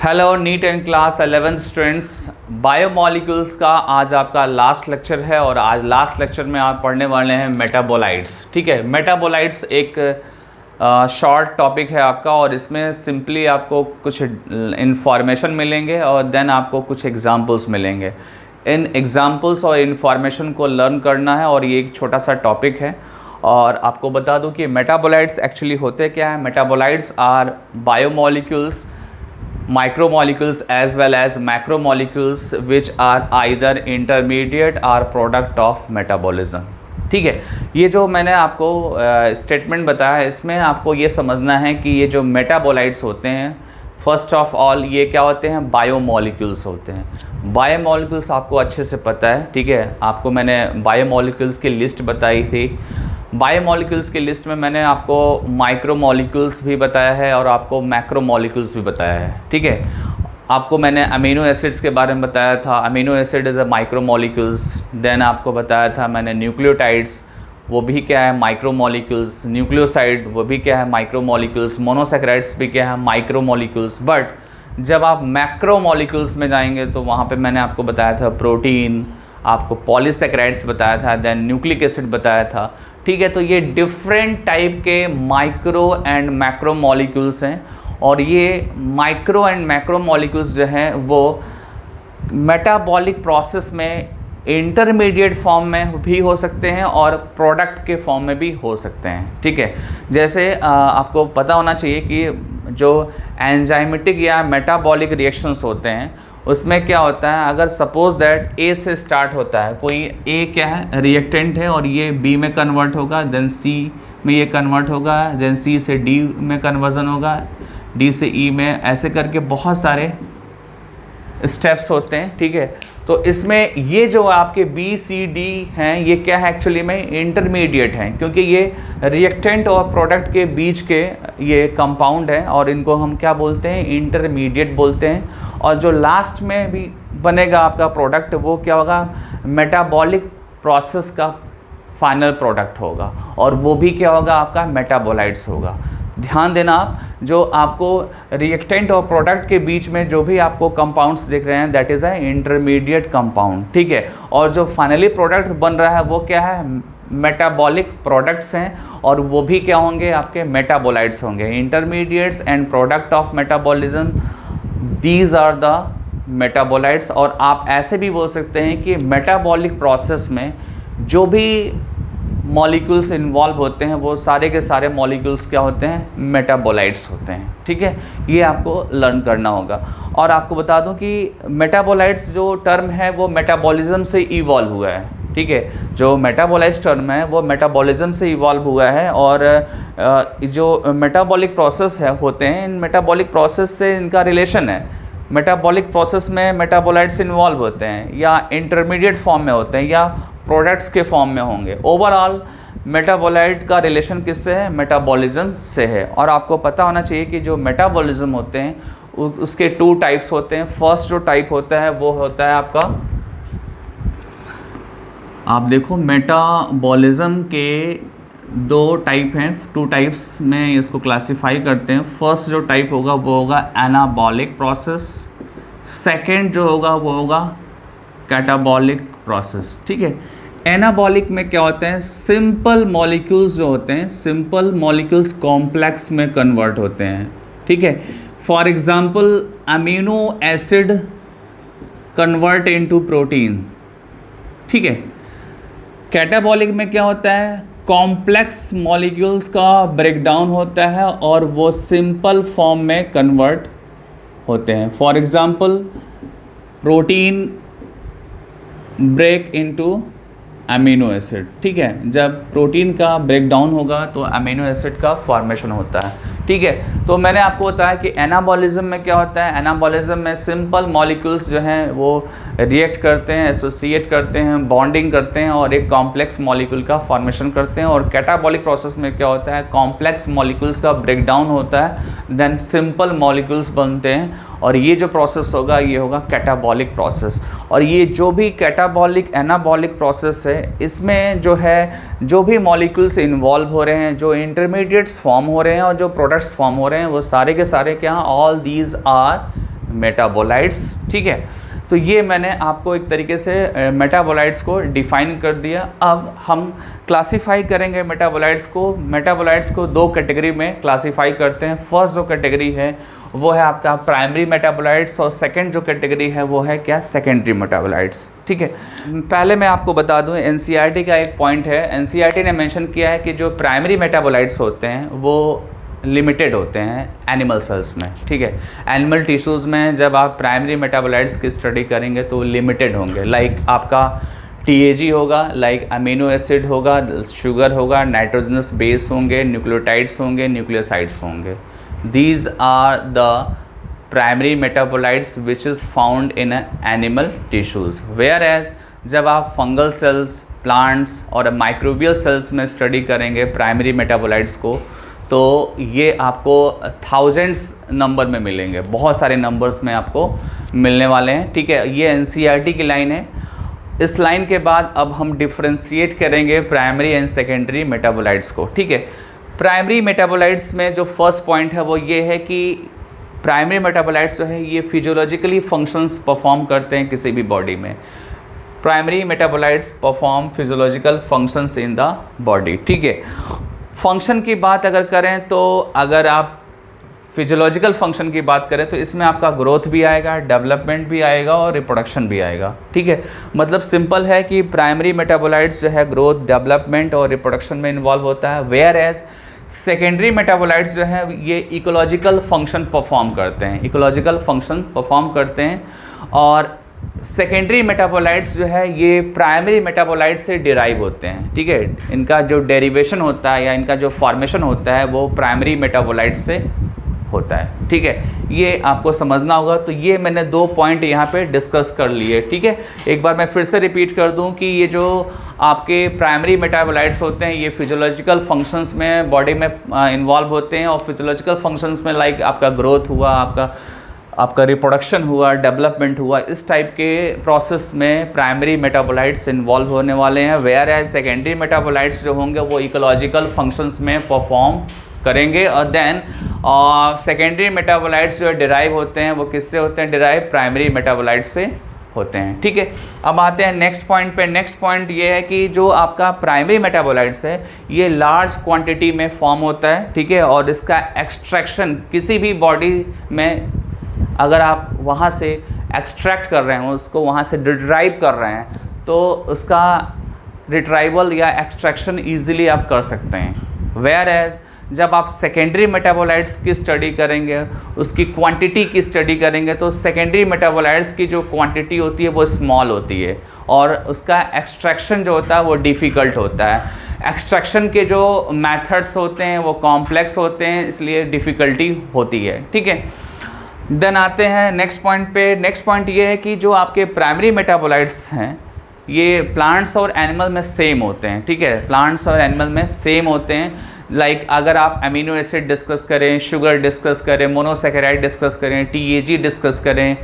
Hello neat and class 11th students, biomolecules का आज आपका लास्ट लेक्चर है और आज लास्ट लेक्चर में आप पढ़ने वाले हैं मेटाबोलाइट्स। ठीक है, मेटाबोलाइट्स एक शॉर्ट टॉपिक है आपका और इसमें सिंपली आपको कुछ इन्फॉर्मेशन मिलेंगे और देन आपको कुछ एग्जांपल्स मिलेंगे। इन एग्जांपल्स और इन्फॉर्मेशन को लर्न करना है और ये एक छोटा सा टॉपिक है। और आपको बता दूं कि मेटाबोलाइट्स एक्चुअली होते क्या है। Metabolites are biomolecules, micromolecules as well as macromolecules which are either intermediate or product of metabolism। ठीक है, ये जो मैंने आपको स्टेटमेंट बताया है इसमें आपको ये समझना है कि ये जो मेटाबोलाइट्स होते हैं, फर्स्ट ऑफ ऑल ये क्या होते हैं, बायोमॉलिक्यूल्स होते हैं। बायोमॉलिक्यूल्स आपको अच्छे से पता है। ठीक है, आपको मैंने बायोमॉलिक्यूल्स की लिस्ट बताई थी। बायोमॉलिक्यूल्स की लिस्ट में मैंने आपको माइक्रोमॉलिक्यूल्स भी बताया है और आपको मैक्रोमॉलिक्यूल्स भी बताया है। ठीक है, आपको मैंने अमीनो एसिड्स के बारे में बताया था। Amino acid is a micromolecules. Then आपको बताया था मैंने न्यूक्लियोटाइड्स, वो भी क्या है, माइक्रोमॉलिक्यूल्स। न्यूक्लियोसाइड वो भी क्या है, माइक्रोमॉलिक्यूल्स। मोनोसैकेराइड्स भी क्या है, माइक्रोमॉलिक्यूल्स। बट जब आप मैक्रोमॉलिक्यूल्स में जाएंगे तो वहाँ पे मैंने आपको बताया था प्रोटीन, आपको पॉलीसैकेराइड्स बताया था, देन न्यूक्लिक एसिड बताया था। ठीक है, तो ये डिफरेंट टाइप के माइक्रो एंड मैक्रो मॉलिक्यूल्स हैं और ये माइक्रो एंड मैक्रो मॉलिक्यूल्स जो हैं वो मेटाबॉलिक प्रोसेस में इंटरमीडिएट फॉर्म में भी हो सकते हैं और प्रोडक्ट के फॉर्म में भी हो सकते हैं। ठीक है, जैसे आपको पता होना चाहिए कि जो एंजाइमेटिक या मेटाबॉलिक रिएक्शंस होते हैं उसमें क्या होता है, अगर सपोज दैट ए से स्टार्ट होता है, कोई ए क्या है, रिएक्टेंट है और ये बी में कन्वर्ट होगा, देन सी में ये कन्वर्ट होगा, देन सी से डी में कन्वर्जन होगा, डी से ई में, ऐसे करके बहुत सारे स्टेप्स होते हैं। ठीक है, तो इसमें ये जो आपके बी सी डी हैं ये क्या है, एक्चुअली में इंटरमीडिएट हैं, क्योंकि ये रिएक्टेंट और प्रोडक्ट के बीच के ये कंपाउंड हैं और इनको हम क्या बोलते हैं, इंटरमीडिएट बोलते हैं। और जो लास्ट में भी बनेगा आपका प्रोडक्ट वो क्या होगा, मेटाबॉलिक प्रोसेस का फाइनल प्रोडक्ट होगा और वो भी क्या होगा, आपका मेटाबोलाइट्स होगा। ध्यान देना आप, जो आपको रिएक्टेंट और प्रोडक्ट के बीच में जो भी आपको कंपाउंड्स दिख रहे हैं that is a intermediate compound. ठीक है, और जो फाइनली प्रोडक्ट्स बन रहा है वो क्या है, मेटाबॉलिक प्रोडक्ट्स हैं और वो भी क्या होंगे, आपके मेटाबोलाइट्स होंगे। Intermediates and product of metabolism, these are the metabolites. और आप ऐसे भी बोल सकते हैं कि मेटाबॉलिक प्रोसेस में जो भी मॉलिक्यूल्स इन्वॉल्व होते हैं वो सारे के सारे मॉलिक्यूल्स क्या होते हैं, मेटाबोलाइट्स होते हैं। ठीक है, ये आपको लर्न करना होगा। और आपको बता दूं कि मेटाबोलाइट्स जो टर्म है वो मेटाबॉलिज्म से इवॉल्व हुआ है। ठीक है, जो मेटाबोलाइट्स टर्म है वो मेटाबॉलिज्म से इवॉल्व हुआ है और जो मेटाबॉलिक प्रोसेस है होते हैं, इन मेटाबॉलिक प्रोसेस से इनका रिलेशन है। मेटाबॉलिक प्रोसेस में मेटाबोलाइट्स इन्वॉल्व होते हैं या इंटरमीडिएट फॉर्म में होते हैं या प्रोडक्ट्स के फॉर्म में होंगे। ओवरऑल मेटाबोलाइट का रिलेशन किससे है, मेटाबॉलिज्म से है। और आपको पता होना चाहिए कि जो मेटाबॉलिज्म होते हैं उसके टू टाइप्स होते हैं। फर्स्ट जो टाइप होता है वो होता है आपका, आप देखो मेटाबॉलिज्म के दो टाइप हैं, टू टाइप्स में इसको क्लासिफाई करते हैं। फर्स्ट जो टाइप होगा वो होगा एनाबॉलिक प्रोसेस, सेकेंड जो होगा वो होगा कैटाबॉलिक प्रोसेस। ठीक है, एनाबॉलिक में क्या होते हैं, सिंपल मॉलिक्यूल्स जो होते हैं, सिंपल मॉलिक्यूल्स कॉम्प्लेक्स में कन्वर्ट होते हैं। ठीक है, for example amino acid convert into protein. ठीक है, कैटाबॉलिक में क्या होता है, कॉम्प्लेक्स मॉलिक्यूल्स का ब्रेकडाउन होता है और वो सिंपल फॉर्म में कन्वर्ट होते हैं। For example protein break into amino acid. ठीक है, जब प्रोटीन का ब्रेकडाउन होगा तो अमीनो एसिड का फॉर्मेशन होता है। ठीक है, तो मैंने आपको बताया कि एनाबॉलिज्म में क्या होता है, एनाबॉलिज्म में सिंपल मॉलिक्यूल्स जो हैं वो रिएक्ट करते हैं, एसोसिएट करते हैं, बॉन्डिंग करते हैं और एक कॉम्प्लेक्स मॉलिक्यूल का फॉर्मेशन करते हैं। और कैटाबॉलिक प्रोसेस में क्या होता है, कॉम्प्लेक्स मॉलिक्यूल्स का ब्रेकडाउन होता है, देन सिंपल मॉलिक्यूल्स बनते हैं और ये जो प्रोसेस होगा ये होगा कैटाबॉलिक प्रोसेस। और ये जो भी कैटाबॉलिक एनाबॉलिक प्रोसेस है इसमें जो है जो भी मॉलिक्यूल्स इन्वॉल्व हो रहे हैं, जो इंटरमीडिएट्स फॉर्म हो रहे हैं और जो प्रोडक्ट्स फॉर्म हो रहे हैं वो सारे के सारे क्या, ऑल दीज आर मेटाबोलाइट्स। ठीक है, तो ये मैंने आपको एक तरीके से मेटाबोलाइट्स को डिफाइन कर दिया। अब हम क्लासीफाई करेंगे मेटाबोलाइट्स को। मेटाबोलाइट्स को दो कैटेगरी में क्लासीफाई करते हैं। फर्स्ट जो कैटेगरी है वो है आपका प्राइमरी मेटाबोलाइट्स, और सेकंड जो कैटेगरी है वो है क्या, सेकेंडरी मेटाबोलाइट्स। ठीक है, पहले मैं आपको बता दूं एनसीईआरटी का एक पॉइंट है। एनसीईआरटी ने मेंशन किया है कि जो प्राइमरी मेटाबोलाइट्स होते हैं वो लिमिटेड होते हैं एनिमल सेल्स में। ठीक है, एनिमल टिश्यूज़ में जब आप प्राइमरी मेटाबोलाइट्स की स्टडी करेंगे तो लिमिटेड होंगे। लाइक आपका TAG होगा, लाइक अमीनो एसिड होगा, शुगर होगा, नाइट्रोजनस बेस होंगे, न्यूक्लियोटाइड्स होंगे, न्यूक्लियोसाइड्स होंगे। These are the primary metabolites which is found in animal tissues. Whereas जब आप फंगल सेल्स, प्लांट्स और माइक्रोबियल सेल्स में स्टडी करेंगे प्राइमरी मेटाबोलाइट्स को, तो ये आपको थाउजेंड्स नंबर में मिलेंगे, बहुत सारे नंबर्स में आपको मिलने वाले हैं। ठीक है, ये एनसीईआरटी की लाइन है। इस लाइन के बाद अब हम डिफ्रेंशिएट करेंगे प्राइमरी एंड सेकेंडरी मेटाबोलाइट्स को। ठीक है, प्राइमरी मेटाबोलाइट्स में जो फर्स्ट पॉइंट है वो ये है कि प्राइमरी मेटाबोलाइट्स जो है ये फिजियोलॉजिकली फंक्शंस परफॉर्म करते हैं किसी भी बॉडी में। Primary metabolites perform physiological functions in the body. ठीक है, फंक्शन की बात अगर करें तो अगर आप फिजियोलॉजिकल फंक्शन की बात करें तो इसमें आपका ग्रोथ भी आएगा, डेवलपमेंट भी आएगा और रिप्रोडक्शन भी आएगा। ठीक है, मतलब सिंपल है कि प्राइमरी मेटाबोलाइट्स जो है ग्रोथ, डेवलपमेंट और रिप्रोडक्शन में इन्वॉल्व होता है। वेयर एज सेकेंडरी मेटाबोलाइट्स जो है ये इकोलॉजिकल फंक्शन परफॉर्म करते हैं, इकोलॉजिकल फंक्शन परफॉर्म करते हैं। और सेकेंडरी मेटाबोलाइट्स जो है ये प्राइमरी मेटाबोलाइट्स से डिराइव होते हैं। ठीक है, इनका जो डेरिवेशन होता है या इनका जो फॉर्मेशन होता है वो प्राइमरी मेटाबोलाइट्स से होता है। ठीक है, ये आपको समझना होगा। तो ये मैंने दो पॉइंट यहाँ पे डिस्कस कर लिए। ठीक है, एक बार मैं फिर से रिपीट कर दूँ कि ये जो आपके प्राइमरी मेटाबोलाइट्स होते हैं ये फिजियोलॉजिकल फंक्शंस में बॉडी में इन्वॉल्व होते हैं। और फिजियोलॉजिकल फंक्शंस में लाइक आपका ग्रोथ हुआ, आपका रिप्रोडक्शन हुआ, डेवलपमेंट हुआ, इस टाइप के प्रोसेस में प्राइमरी मेटाबोलाइट्स इन्वॉल्व होने वाले हैं। वेयर एज सेकेंडरी मेटाबोलाइट्स जो होंगे वो इकोलॉजिकल फंक्शंस में परफॉर्म करेंगे। और देन सेकेंडरी मेटाबोलाइट्स जो डिराइव होते हैं वो किससे होते हैं, डिराइव प्राइमरी मेटाबोलाइट्स से होते हैं। ठीक है, अब आते हैं नेक्स्ट पॉइंट पे। नेक्स्ट पॉइंट ये है कि जो आपका प्राइमरी मेटाबोलाइट्स है ये लार्ज क्वांटिटी में फॉर्म होता है। ठीक है, और इसका एक्सट्रैक्शन किसी भी बॉडी में अगर आप वहाँ से एक्सट्रैक्ट कर रहे हैं, उसको वहाँ से डिराइव कर रहे हैं, तो उसका रिट्राइवल या एक्सट्रैक्शन ईजिली आप कर सकते हैं। वेयर एज जब आप सेकेंडरी मेटाबोलाइट्स की स्टडी करेंगे, उसकी क्वांटिटी की स्टडी करेंगे, तो सेकेंडरी मेटाबोलाइट्स की जो क्वांटिटी होती है वो स्मॉल होती है और उसका एक्सट्रैक्शन जो होता है वो डिफ़िकल्ट होता है। एक्सट्रैक्शन के जो मेथड्स होते हैं वो कॉम्प्लेक्स होते हैं, इसलिए डिफ़िकल्टी होती है। ठीक है, देन आते हैं नेक्स्ट पॉइंट पे। नेक्स्ट पॉइंट ये है कि जो आपके प्राइमरी मेटाबोलाइट्स हैं ये प्लांट्स और एनिमल में सेम होते हैं। ठीक है, प्लांट्स और एनिमल में सेम होते हैं। लाइक अगर आप अमीनो एसिड डिस्कस करें, शुगर डिस्कस करें, मोनोसैकेराइड डिस्कस करें, TAG डिस्कस करें,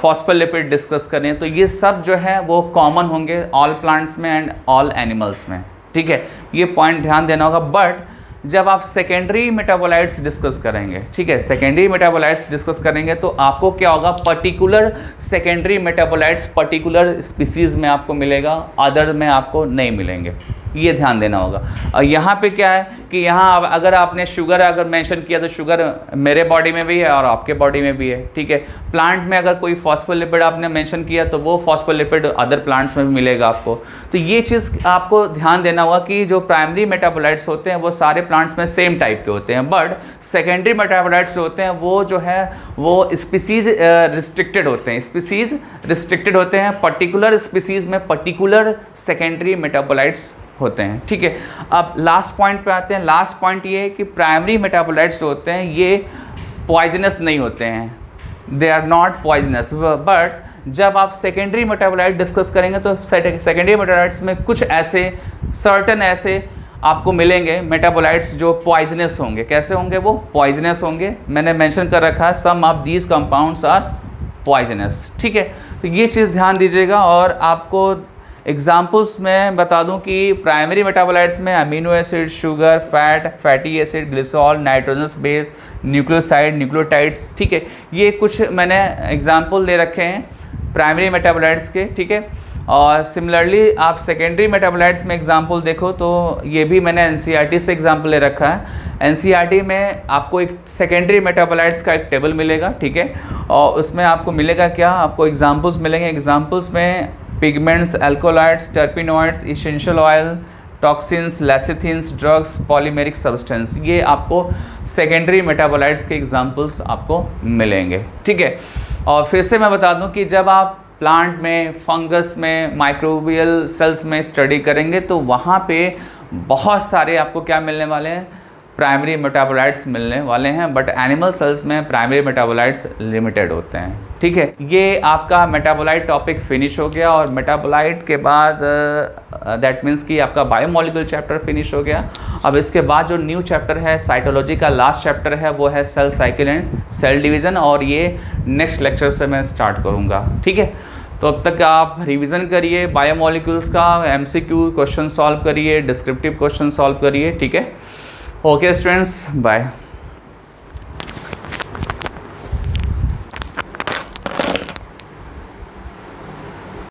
फॉस्फोलिपिड डिस्कस करें, तो ये सब जो है वो कॉमन होंगे ऑल प्लांट्स में एंड ऑल एनिमल्स में। ठीक है, ये पॉइंट ध्यान देना होगा। बट जब आप सेकेंडरी मेटाबोलाइट्स डिस्कस करेंगे, ठीक है, सेकेंडरी मेटाबोलाइट्स डिस्कस करेंगे तो आपको क्या होगा, particular secondary metabolites particular species में आपको मिलेगा, अदर में आपको नहीं मिलेंगे। ये ध्यान देना होगा। और यहाँ पे क्या है कि यहाँ अगर आपने शुगर अगर मेंशन किया तो शुगर मेरे बॉडी में भी है और आपके बॉडी में भी है। ठीक है, प्लांट में अगर कोई फॉस्फोलिपिड आपने मेंशन किया तो वो फॉस्फोलिपिड अदर प्लांट्स में भी मिलेगा आपको। तो ये चीज़ आपको ध्यान देना होगा कि जो प्राइमरी मेटाबोलाइट्स होते हैं वो सारे प्लांट्स में सेम टाइप के होते हैं, बट सेकेंडरी मेटाबोलाइट्स जो होते हैं वो जो है वो स्पीसीज़ रिस्ट्रिक्टेड होते हैं, स्पीसीज़ रिस्ट्रिक्टेड होते हैं, पर्टिकुलर स्पीसीज़ में पर्टिकुलर सेकेंडरी मेटाबोलाइट्स होते हैं। ठीक है, अब लास्ट पॉइंट पे आते हैं। लास्ट पॉइंट ये है कि प्राइमरी मेटाबोलाइट्स जो होते हैं ये पॉइजनस नहीं होते हैं, they are not poisonous. But जब आप सेकेंडरी मेटाबोलाइट डिस्कस करेंगे तो सेकेंडरी मेटाबोलाइट्स में कुछ ऐसे सर्टन ऐसे आपको मिलेंगे मेटाबोलाइट्स जो पॉइजनस होंगे। कैसे होंगे वो? पॉइजनस होंगे। मैंने मेंशन कर रखा है some of these compounds are poisonous. ठीक है, तो ये चीज़ ध्यान दीजिएगा और आपको एग्जाम्पल्स में बता दूं कि प्राइमरी मेटाबोलाइट्स में amino acid, sugar, fatty acid, glycerol, nitrogenous base, nucleoside, nucleotides, ठीक है। ये कुछ मैंने एग्जाम्पल दे रखे हैं प्राइमरी मेटाबोलाइट्स के, ठीक है। और सिमिलरली आप सेकेंडरी मेटाबोलाइट्स में एग्जाम्पल देखो तो ये भी मैंने एनसीईआरटी से एग्जाम्पल ले रखा है। एनसीईआरटी में आपको एक सेकेंडरी मेटाबोलाइट्स का एक टेबल मिलेगा, ठीक है। और उसमें आपको मिलेगा क्या, आपको एग्जाम्पल्स मिलेंगे। एग्जाम्पल्स में pigments, alkaloids, terpenoids, essential oil, toxins, lecithins, drugs, polymeric substance, ये आपको सेकेंडरी मेटाबोलाइट्स के एग्जाम्पल्स आपको मिलेंगे, ठीक है। और फिर से मैं बता दूं कि जब आप प्लांट में, फंगस में, माइक्रोबियल सेल्स में स्टडी करेंगे तो वहाँ पे बहुत सारे आपको क्या मिलने वाले हैं, प्राइमरी मेटाबोलाइट्स मिलने वाले हैं। बट एनिमल सेल्स में प्राइमरी मेटाबोलाइट्स लिमिटेड होते हैं, ठीक है। ये आपका मेटाबोलाइट टॉपिक फिनिश हो गया। और मेटाबोलाइट के बाद दैट मीन्स कि आपका बायोमोलिक्यूल चैप्टर फिनिश हो गया। अब इसके बाद जो न्यू चैप्टर है, साइटोलॉजी का लास्ट चैप्टर है, वो है cell cycle and cell division. और ये नेक्स्ट लेक्चर से मैं स्टार्ट करूँगा, ठीक है। तो अब तक आप रिवीजन करिए बायोमोलिक्यूल्स का, एमसीक्यू क्वेश्चन सॉल्व करिए, डिस्क्रिप्टिव क्वेश्चन सॉल्व करिए, ठीक है। Okay students, bye.